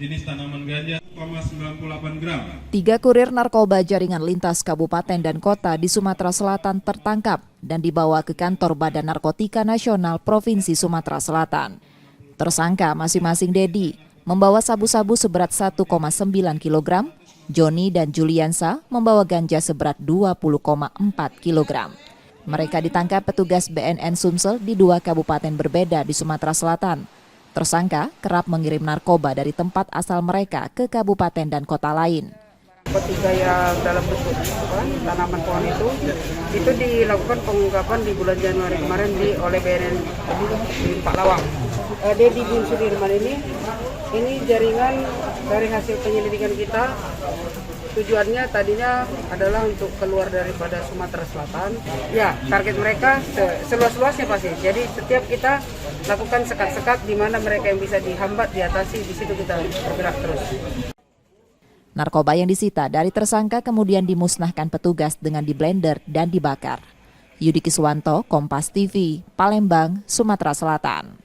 jenis tanaman ganja 0,98 gram. 3 kurir narkoba jaringan lintas kabupaten dan kota di Sumatera Selatan tertangkap dan dibawa ke kantor Badan Narkotika Nasional Provinsi Sumatera Selatan. Tersangka masing-masing Dedi membawa sabu-sabu seberat 1,9 kg, Joni dan Juliansa membawa ganja seberat 20,4 kg. Mereka ditangkap petugas BNN Sumsel di 2 kabupaten berbeda di Sumatera Selatan. Tersangka kerap mengirim narkoba dari tempat asal mereka ke kabupaten dan kota lain. Ketiga yang dalam bentuk tanaman pohon itu dilakukan pengungkapan di bulan Januari kemarin oleh BNN di Pak Lawang. Dedi bin Sudirman ini jaringan dari hasil penyelidikan kita. Tujuannya tadinya adalah untuk keluar daripada Sumatera Selatan. Ya, target mereka seluas-luasnya pasti. Jadi setiap kita lakukan sekat-sekat di mana mereka yang bisa dihambat, diatasi, di situ kita bergerak terus. Narkoba yang disita dari tersangka kemudian dimusnahkan petugas dengan diblender dan dibakar. Yudi Kiswanto, Kompas TV, Palembang, Sumatera Selatan.